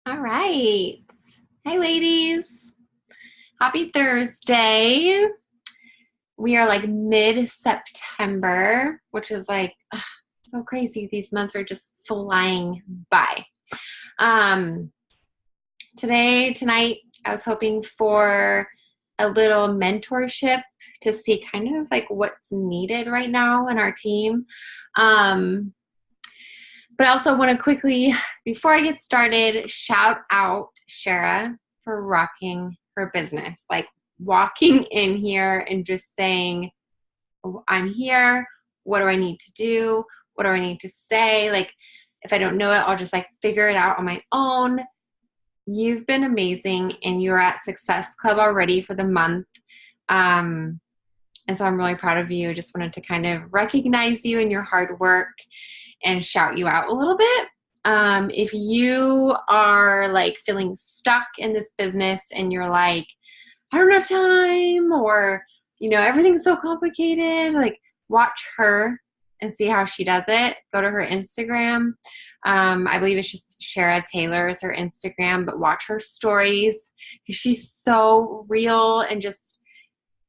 All right. Hi, ladies. Happy Thursday. We are like mid-September, which is like so crazy. These months are just flying by. Um, tonight, I was hoping for a little mentorship to see kind of like what's needed right now in our team. But I also want to quickly, before I get started, shout out Shara for rocking her business. Like walking in here and just saying, oh, I'm here. What do I need to do? What do I need to say? Like, if I don't know it, I'll just like figure it out on my own. You've been amazing, and you're at Success Club already for the month. And so I'm really proud of you. I just wanted to kind of recognize you and your hard work and shout you out a little bit. If you are like feeling stuck in this business and you're like, I don't have time, or, everything's so complicated, like watch her and see how she does it. Go to her Instagram. I believe it's just Shara Taylor is her Instagram, but watch her stories because she's so real and just,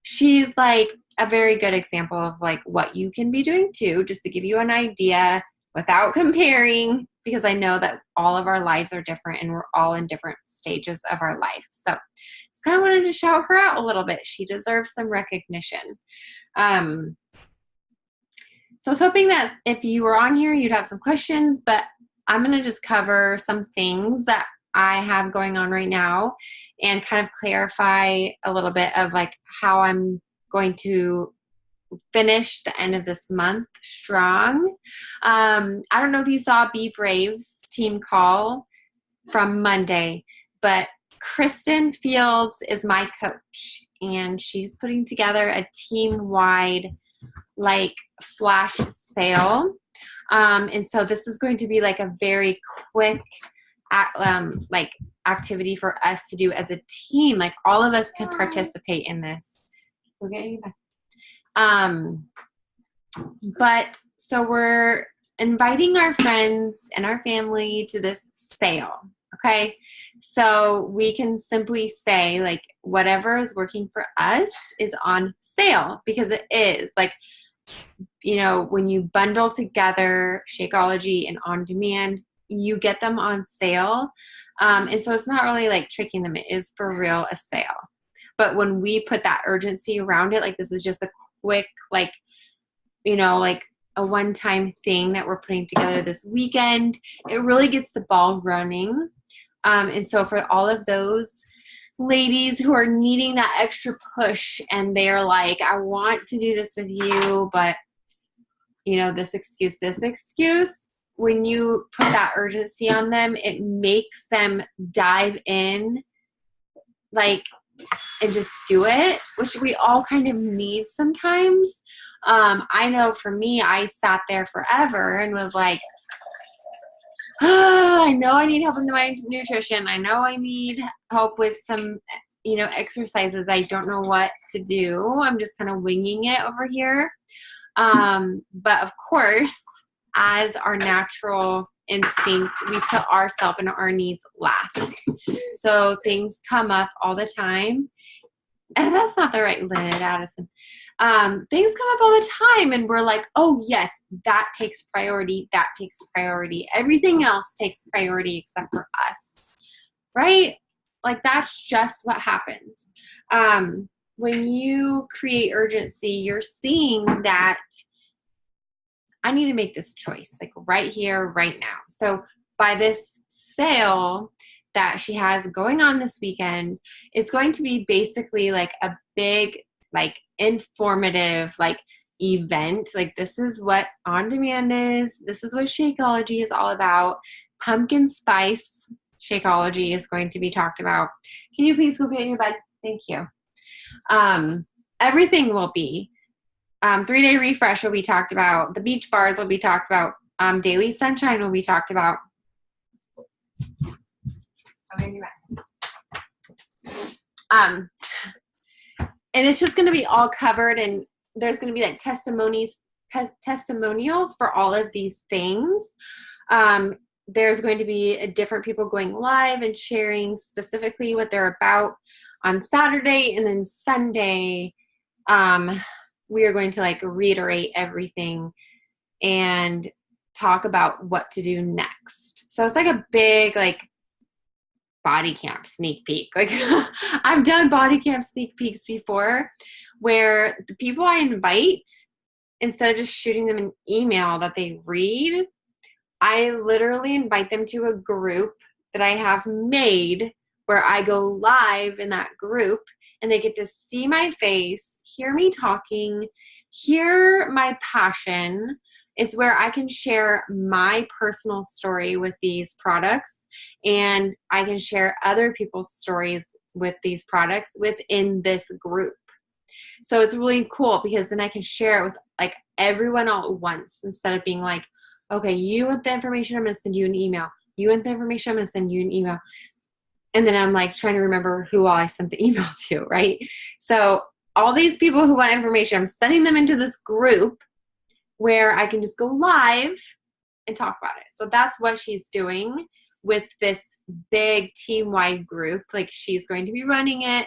she's like a very good example of like what you can be doing too, just to give you an idea without comparing, because I know that all of our lives are different and we're all in different stages of our life. So just kind of wanted to shout her out a little bit. She deserves some recognition. So I was hoping that if you were on here, you'd have some questions, but I'm going to just cover some things that I have going on right now and kind of clarify a little bit of like how I'm going to finish the end of this month strong. I don't know if you saw Be Brave's team call from Monday, but Kristen Fields is my coach, and she's putting together a team-wide like flash sale. And so this is going to be like a very quick like activity for us to do as a team. Like all of us can participate in this. We're getting you back. But so we're inviting our friends and our family to this sale. Okay. So we can simply say like whatever is working for us is on sale, because it is like, when you bundle together Shakeology and On Demand, you get them on sale. And so it's not really like tricking them. It is for real a sale. But when we put that urgency around it, like this is just a quick, like, like a one-time thing that we're putting together this weekend, it really gets the ball running. And so for all of those ladies who are needing that extra push and they're like, I want to do this with you, but this excuse, when you put that urgency on them, it makes them dive in, like, and just do it, which we all kind of need sometimes. I know for me, I sat there forever and was like, I know I need help with my nutrition. I know I need help with some, exercises. I don't know what to do. I'm just kind of winging it over here. But of course, as our natural instinct, we put ourselves and our needs last. So things come up all the time. And that's not the right lid, Addison. Things come up all the time and we're like, oh yes, that takes priority. That takes priority. Everything else takes priority except for us, right? Like that's just what happens. When you create urgency, you're seeing that I need to make this choice, like right here, right now. So by this sale that she has going on this weekend, it's going to be basically like a big, like informative, like event. Like this is what On Demand is. This is what Shakeology is all about. Pumpkin spice Shakeology is going to be talked about. Can you please go get in your bed? Thank you. Everything will be. 3-day refresh will be talked about. The beach bars will be talked about. Daily sunshine will be talked about. Okay, you're back. And it's just going to be all covered, and there's going to be like testimonials for all of these things. there's going to be different people going live and sharing specifically what they're about on Saturday, and then Sunday, we are going to like reiterate everything and talk about what to do next. So it's like a big like body camp sneak peek. Like I've done body camp sneak peeks before where the people I invite, instead of just shooting them an email that they read, I literally invite them to a group that I have made where I go live in that group, and they get to see my face, hear me talking, hear my passion. It's where I can share my personal story with these products, and I can share other people's stories with these products within this group. So it's really cool because then I can share it with like everyone all at once, instead of being like, okay, you want the information, I'm going to send you an email. You want the information, I'm going to send you an email. And then I'm like trying to remember who all I sent the email to, right? So all these people who want information, I'm sending them into this group where I can just go live and talk about it. So that's what she's doing with this big team-wide group. Like, she's going to be running it.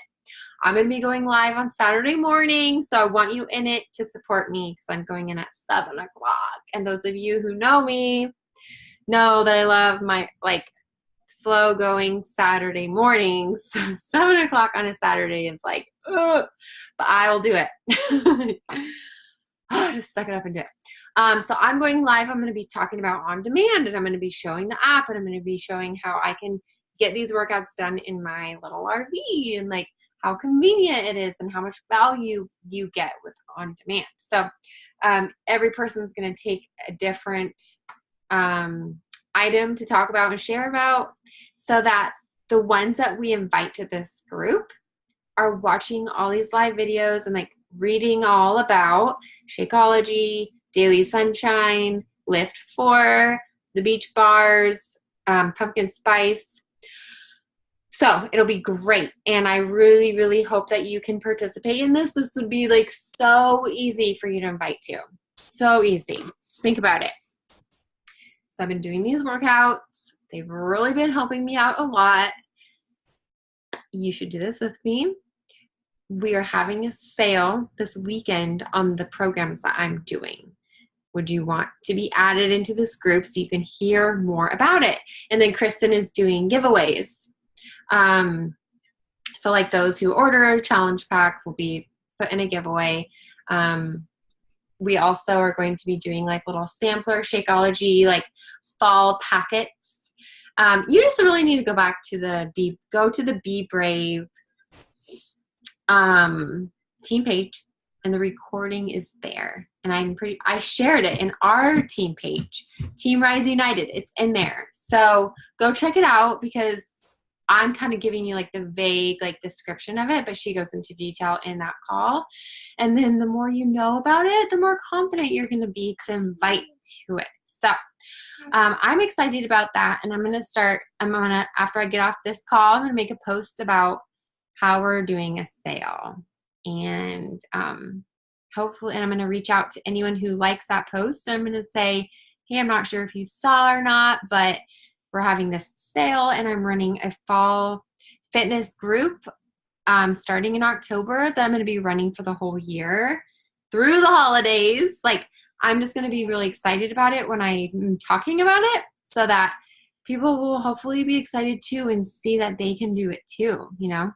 I'm going to be going live on Saturday morning, so I want you in it to support me because I'm going in at 7 o'clock. And those of you who know me know that I love my, like, slow-going Saturday mornings. So 7 o'clock on a Saturday is like, ugh, but I will do it. Oh, just suck it up and do it. So I'm going live. I'm going to be talking about on demand, and I'm going to be showing the app, and I'm going to be showing how I can get these workouts done in my little RV, and like how convenient it is and how much value you get with on demand. So every person's going to take a different item to talk about and share about, so that the ones that we invite to this group are watching all these live videos and like reading all about Shakeology, Daily Sunshine, Lift 4, the beach bars, pumpkin spice. So it'll be great. And I really, really hope that you can participate in this. This would be like so easy for you to invite to. So easy. Just think about it. So I've been doing these workouts. They've really been helping me out a lot. You should do this with me. We are having a sale this weekend on the programs that I'm doing. Would you want to be added into this group so you can hear more about it? And then Kristen is doing giveaways. So like those who order a challenge pack will be put in a giveaway. We also are going to be doing like little sampler Shakeology, like fall packets. You just really need to go back to the Be Brave team page, and the recording is there. And I shared it in our team page, Team Rise United. It's in there. So go check it out, because I'm kind of giving you like the vague like description of it, but she goes into detail in that call. And then the more you know about it, the more confident you're going to be to invite to it. So I'm excited about that. And after I get off this call, I'm going to make a post about how we're doing a sale. And hopefully, and I'm going to reach out to anyone who likes that post. And I'm going to say, hey, I'm not sure if you saw or not, but we're having this sale, and I'm running a fall fitness group starting in October that I'm going to be running for the whole year through the holidays. Like, I'm just going to be really excited about it when I'm talking about it, so that people will hopefully be excited too and see that they can do it too, you know?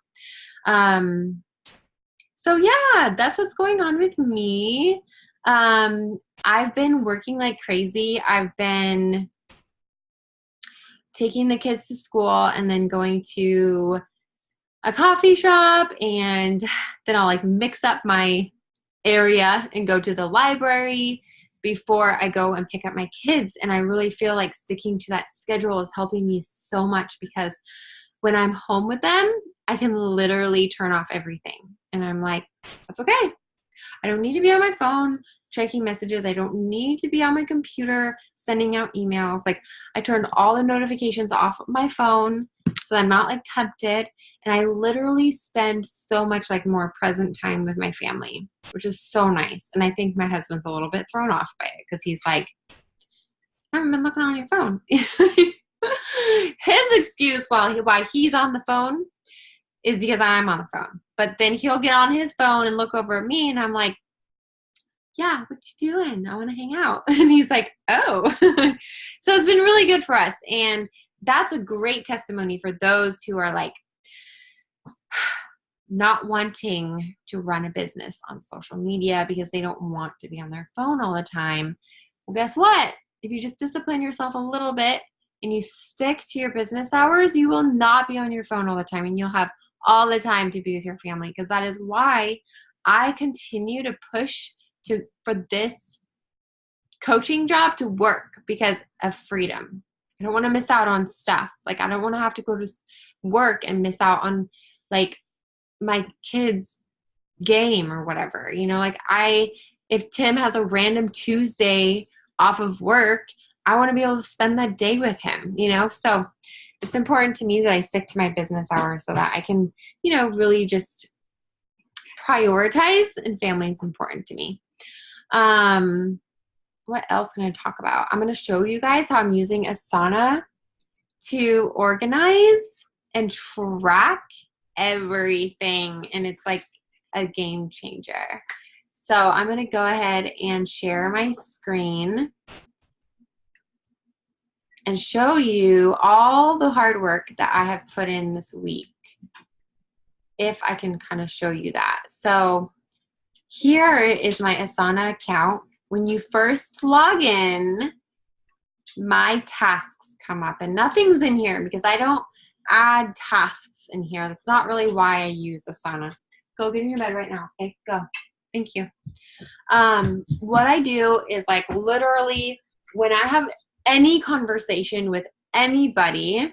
So yeah, that's what's going on with me. I've been working like crazy. I've been taking the kids to school and then going to a coffee shop, and then I'll like mix up my area and go to the library before I go and pick up my kids. And I really feel like sticking to that schedule is helping me so much, because when I'm home with them, I can literally turn off everything. And I'm like, that's okay. I don't need to be on my phone checking messages. I don't need to be on my computer sending out emails. Like, I turn all the notifications off of my phone so I'm not like tempted. And I literally spend so much like more present time with my family, which is so nice. And I think my husband's a little bit thrown off by it, because he's like, haven't been looking on your phone. His excuse why he's on the phone is because I'm on the phone. But then he'll get on his phone and look over at me, and I'm like, yeah, what you doing? I want to hang out. And he's like, oh. So it's been really good for us. And that's a great testimony for those who are like not wanting to run a business on social media because they don't want to be on their phone all the time. Well, guess what? If you just discipline yourself a little bit and you stick to your business hours, you will not be on your phone all the time, and you'll have all the time to be with your family, because that is why I continue to push for this coaching job to work, because of freedom. I don't want to miss out on stuff. Like, I don't want to have to go to work and miss out on like my kids' game or whatever. You know, like if Tim has a random Tuesday off of work, I want to be able to spend that day with him, you know? So it's important to me that I stick to my business hours so that I can, you know, really just prioritize, and family is important to me. What else can I talk about? I'm going to show you guys how I'm using Asana to organize and track everything. And it's like a game changer. So I'm going to go ahead and share my screen and show you all the hard work that I have put in this week, if I can kind of show you that. So here is my Asana account. When you first log in, my tasks come up, and nothing's in here because I don't add tasks in here. That's not really why I use Asana. Go get in your bed right now. Okay, go. Thank you. What I do is like literally when I have any conversation with anybody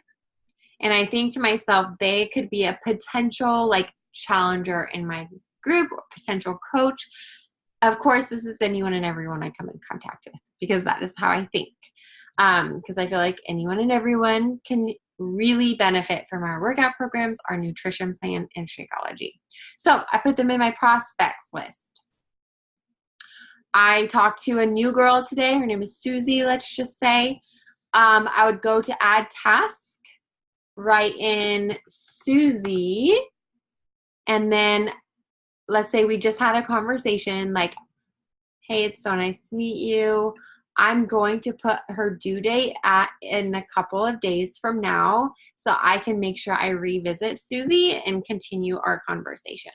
and I think to myself, they could be a potential like challenger in my group or potential coach. Of course, this is anyone and everyone I come in contact with, because that is how I think. Because I feel like anyone and everyone can really benefit from our workout programs, our nutrition plan, and Shakeology. So I put them in my prospects list. I talked to a new girl today. Her name is Susie, let's just say. I would go to add task, write in Susie, and then let's say we just had a conversation like, hey, it's so nice to meet you. I'm going to put her due date in a couple of days from now so I can make sure I revisit Susie and continue our conversation.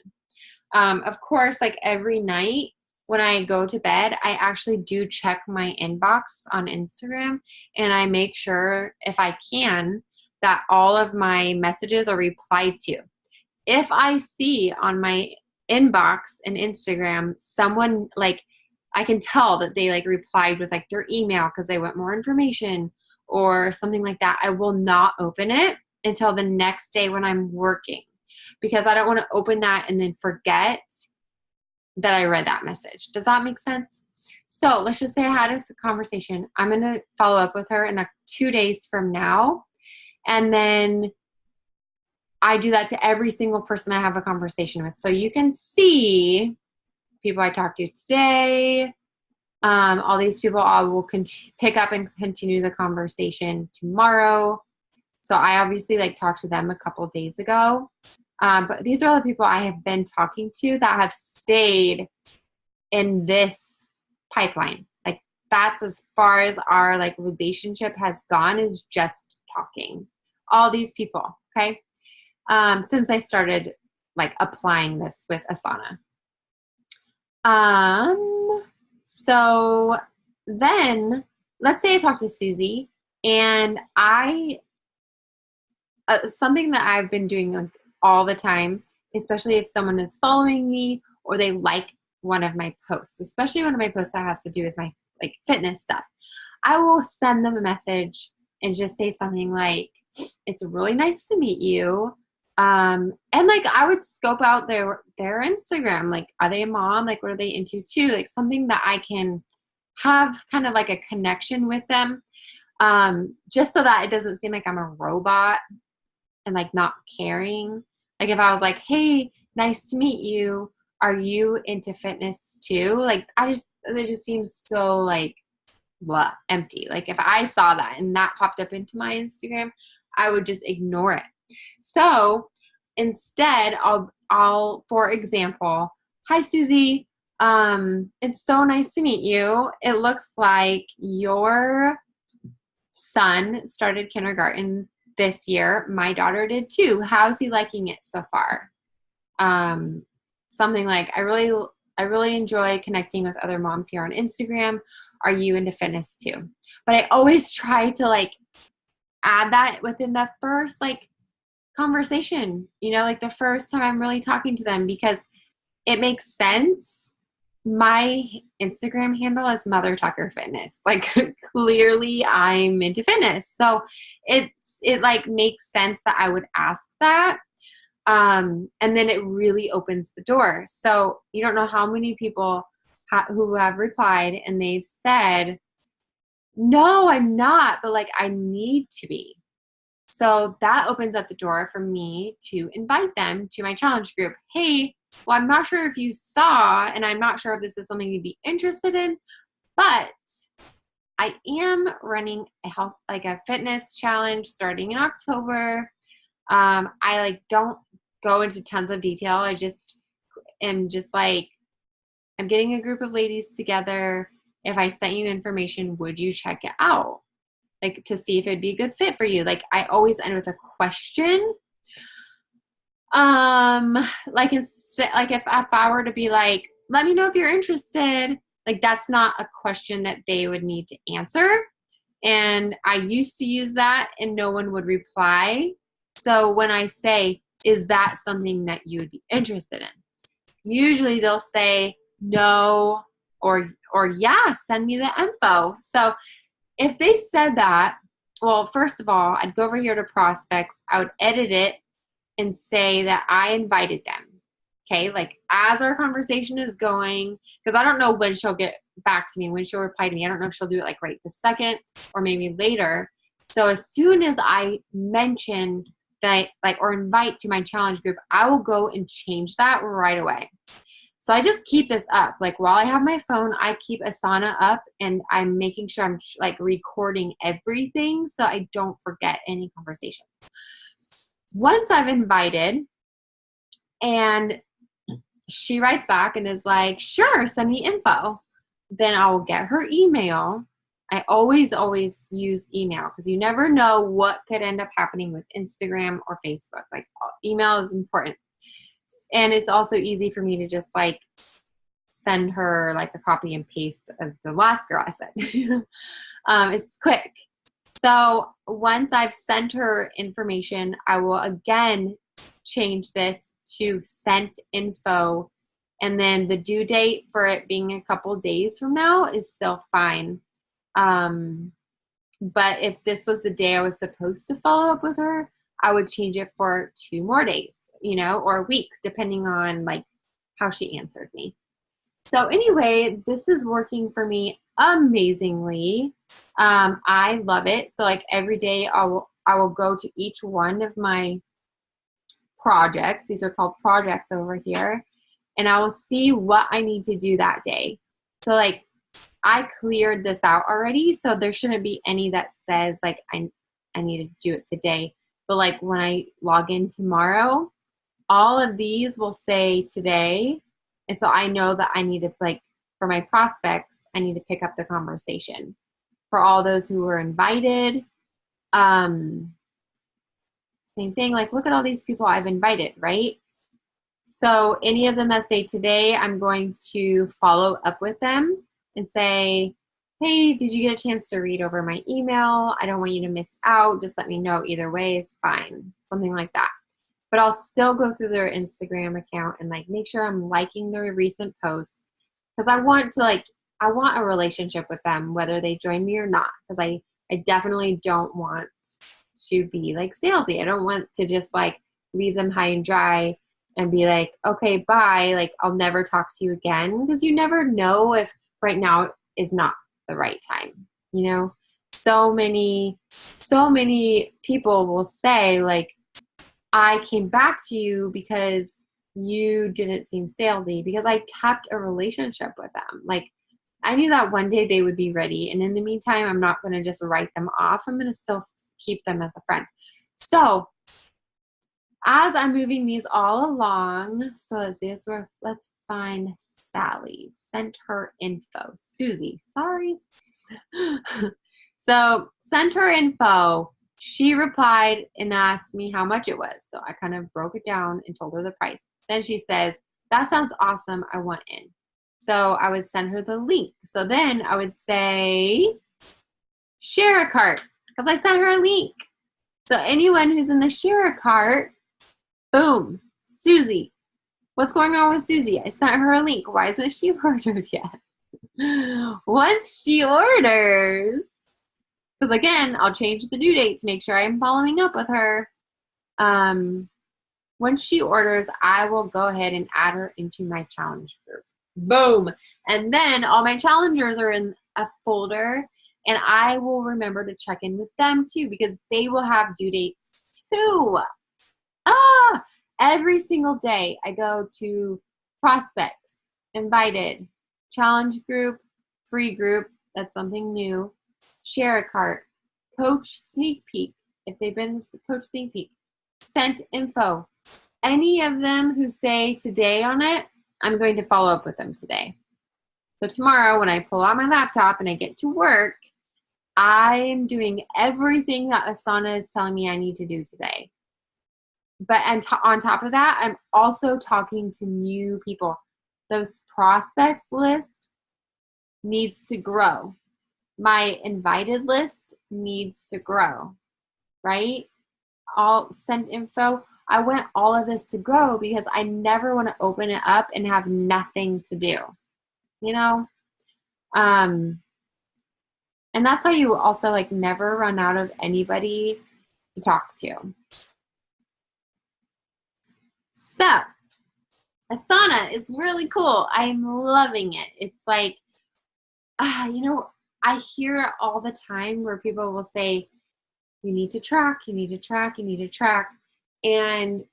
Of course, like every night when I go to bed, I actually do check my inbox on Instagram, and I make sure, if I can, that all of my messages are replied to. If I see on my inbox and Instagram someone like, I can tell that they like replied with like their email because they want more information or something like that, I will not open it until the next day when I'm working, because I don't want to open that and then forget that I read that message. Does that make sense? So let's just say I had a conversation. I'm going to follow up with her in 2 days from now. And then I do that to every single person I have a conversation with. So you can see people I talked to today, all these people I will pick up and continue the conversation tomorrow. So I obviously like talked to them a couple days ago. But these are all the people I have been talking to that have stayed in this pipeline. Like that's as far as our like relationship has gone, is just talking. All these people, okay? Since I started like applying this with Asana. So then let's say I talk to Susie, and something that I've been doing like all the time, especially if someone is following me or they like one of my posts, especially one of my posts that has to do with my like fitness stuff, I will send them a message and just say something like, it's really nice to meet you. And like I would scope out their Instagram, like are they a mom, like what are they into too, like something that I can have kind of like a connection with them, just so that it doesn't seem like I'm a robot and like not caring. Like if I was like, hey, nice to meet you, are you into fitness too? Like it just seems so like blah, empty. Like if I saw that and that popped up into my Instagram, I would just ignore it. So instead, I'll, for example, hi Susie, it's so nice to meet you. It looks like your son started kindergarten this year. My daughter did too. How's he liking it so far? Something like, I really enjoy connecting with other moms here on Instagram. Are you into fitness too? But I always try to like add that within the first like conversation, like the first time I'm really talking to them, because it makes sense. My Instagram handle is Mother Tucker Fitness. Like clearly I'm into fitness. So it like makes sense that I would ask that. And then it really opens the door. So you don't know how many people who have replied and they've said, no, I'm not, but like I need to be. So that opens up the door for me to invite them to my challenge group. Hey, well, I'm not sure if you saw, and I'm not sure if this is something you'd be interested in, but I am running a fitness challenge starting in October. I like don't go into tons of detail. I just am just like, I'm getting a group of ladies together. If I sent you information, would you check it out? Like to see if it'd be a good fit for you. Like I always end with a question. Like instead, like if I were to be like, let me know if you're interested, like that's not a question that they would need to answer. And I used to use that and no one would reply. So when I say, is that something that you would be interested in? Usually they'll say no or yeah, send me the info. So if they said that, well, first of all, I'd go over here to prospects. I would edit it and say that I invited them. Okay, like as our conversation is going, because I don't know when she'll get back to me, when she'll reply to me. I don't know if she'll do it like right this second or maybe later. So as soon as I mention that, like, or invite to my challenge group, I will go and change that right away. So I just keep this up. Like while I have my phone, I keep Asana up and I'm making sure I'm like recording everything so I don't forget any conversation. Once I've invited and she writes back and is like, sure, send me info, then I'll get her email. I always use email because you never know what could end up happening with Instagram or Facebook. Like email is important. And it's also easy for me to just like send her like a copy and paste of the last girl I said. It's quick. So once I've sent her information, I will again change this to sent info. And then the due date for it being a couple days from now is still fine. But if this was the day I was supposed to follow up with her, I would change it for 2 more days, or a week, depending on like how she answered me. So anyway, this is working for me amazingly. I love it. So like every day I will go to each one of my projects. These are called projects over here. And I will see what I need to do that day. So like I cleared this out already. So there shouldn't be any that says like I need to do it today. But like when I log in tomorrow, all of these will say today. And so I know that I need to, like, for my prospects, I need to pick up the conversation. For all those who were invited, same thing. Like, look at all these people I've invited, right? So any of them that say today, I'm going to follow up with them and say, hey, did you get a chance to read over my email? I don't want you to miss out. Just let me know. Either way is fine. Something like that. But I'll still go through their Instagram account and like make sure I'm liking their recent posts because I want a relationship with them, whether they join me or not. Because I definitely don't want to be like salesy. I don't want to just like leave them high and dry and be like, okay, bye. Like I'll never talk to you again because you never know if right now is not the right time. So many people will say like, I came back to you because you didn't seem salesy because I kept a relationship with them. Like I knew that one day they would be ready. And in the meantime, I'm not going to just write them off. I'm going to still keep them as a friend. So as I'm moving these all along, so let's find Sally. Sent her info. Susie, sorry. So sent her info. She replied and asked me how much it was. So I kind of broke it down and told her the price. Then she says, that sounds awesome. I want in. So I would send her the link. So then I would say, share a cart, because I sent her a link. So anyone who's in the share a cart, boom, Susie. What's going on with Susie? I sent her a link. Why isn't she ordered yet? Once she orders, because again, I'll change the due date to make sure I'm following up with her. Once she orders, I will go ahead and add her into my challenge group. Boom. And then all my challengers are in a folder, and I will remember to check in with them too, because they will have due dates too. Every single day I go to prospects, invited, challenge group, free group, that's something new, share a cart, coach sneak peek, if they've been to coach sneak peek, sent info. Any of them who say today on it, I'm going to follow up with them today. So tomorrow when I pull out my laptop and I get to work, I'm doing everything that Asana is telling me I need to do today. But on top of that, I'm also talking to new people. Those prospects list needs to grow. My invited list needs to grow, right? I'll send info. I want all of this to grow because I never want to open it up and have nothing to do, you know? And that's how you also like never run out of anybody to talk to. So Asana is really cool. I'm loving it. It's like, you know, I hear it all the time where people will say, you need to track, you need to track, you need to track. And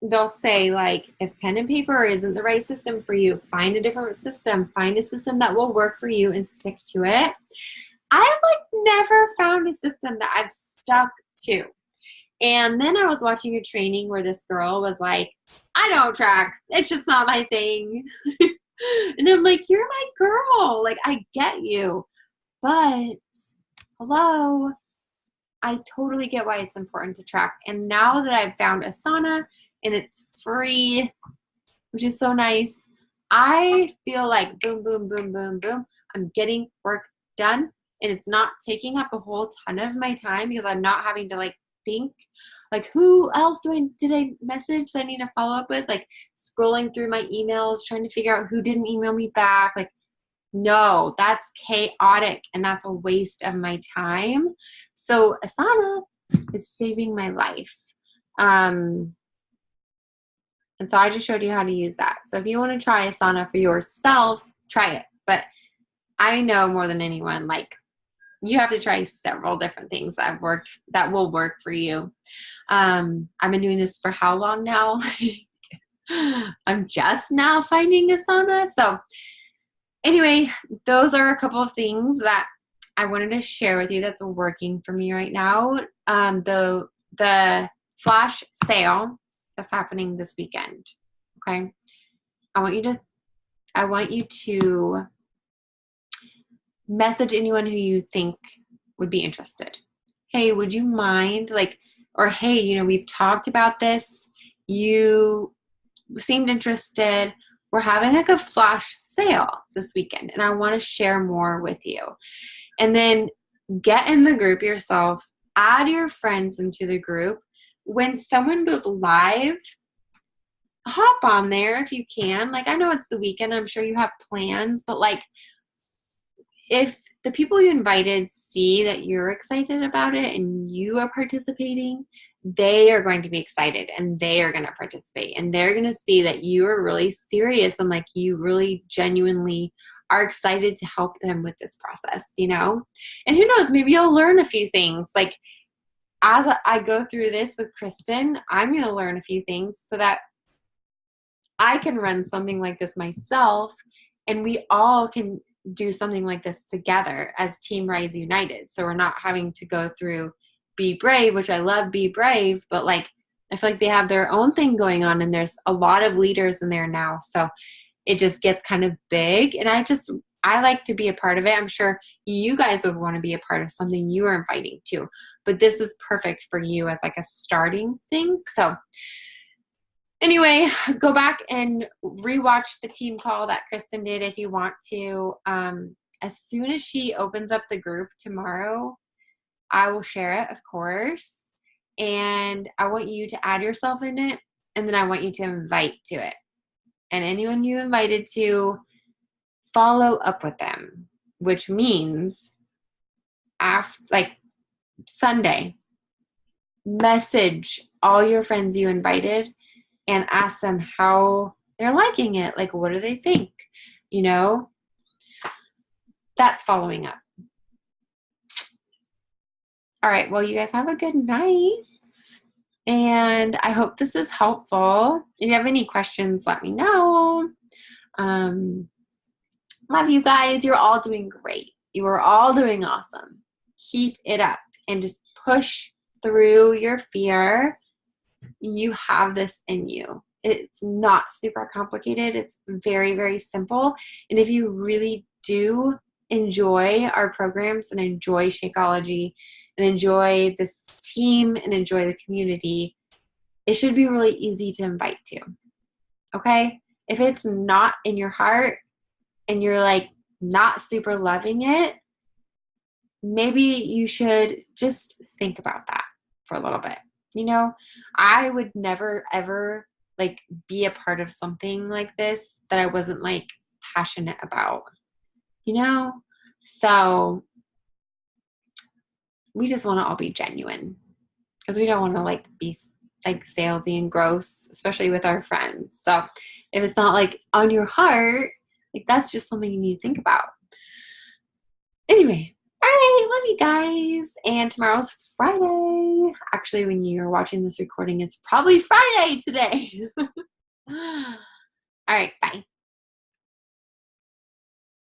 they'll say, like, if pen and paper isn't the right system for you, find a different system. Find a system that will work for you and stick to it. I've, like, never found a system that I've stuck to. And then I was watching a training where this girl was like, I don't track. It's just not my thing. And I'm like, you're my girl. Like, I get you. But, hello, I totally get why it's important to track. And now that I've found Asana and it's free, which is so nice, I feel like boom, boom, boom, boom, boom. I'm getting work done. And it's not taking up a whole ton of my time because I'm not having to, like, think, like, who else did I message that I need to follow up with? Like, scrolling through my emails, trying to figure out who didn't email me back. Like, no, that's chaotic and that's a waste of my time. So Asana is saving my life. And so I just showed you how to use that. So if you want to try Asana for yourself, try it. But I know more than anyone, like, you have to try several different things that will work for you. I've been doing this for how long now? I'm just now finding Asana. So anyway, those are a couple of things that I wanted to share with you that's working for me right now. The flash sale that's happening this weekend. Okay. I want you to message anyone who you think would be interested. Hey, would you mind, like, or hey, you know, we've talked about this. You seemed interested. We're having like a flash sale this weekend and I want to share more with you. And then get in the group yourself, add your friends into the group. When someone goes live, hop on there if you can. Like, I know it's the weekend, I'm sure you have plans, but like, if the people you invited see that you're excited about it and you are participating, they are going to be excited and they are going to participate and they're going to see that you are really serious and like you really genuinely are excited to help them with this process, you know? And who knows, maybe you'll learn a few things. Like, as I go through this with Kristen, I'm going to learn a few things so that I can run something like this myself and we all can do something like this together as Team Rise United. So we're not having to go through Be Brave, which I love Be Brave, but like I feel like they have their own thing going on and there's a lot of leaders in there now. So it just gets kind of big. And I like to be a part of it. I'm sure you guys would want to be a part of something you are inviting to, but this is perfect for you as like a starting thing. So anyway, go back and rewatch the team call that Kristen did if you want to. As soon as she opens up the group tomorrow, I will share it, of course. And I want you to add yourself in it. And then I want you to invite to it. And anyone you invited to, follow up with them, which means like Sunday, message all your friends you invited and ask them how they're liking it. Like, what do they think? You know, that's following up. All right. Well, you guys have a good night. And I hope this is helpful. If you have any questions, let me know. Love you guys. You're all doing great. You are all doing awesome. Keep it up and just push through your fear. You have this in you. It's not super complicated. It's very, very simple. And if you really do enjoy our programs and enjoy Shakeology and enjoy this team and enjoy the community, it should be really easy to invite to. Okay? If it's not in your heart and you're like not super loving it, maybe you should just think about that for a little bit. You know, I would never ever like be a part of something like this that I wasn't like passionate about, you know? So we just want to all be genuine because we don't want to like be like salesy and gross, especially with our friends. So if it's not like on your heart, like that's just something you need to think about. Anyway, all right, love you guys. And tomorrow's Friday. Actually, when you're watching this recording, it's probably Friday today. All right, bye.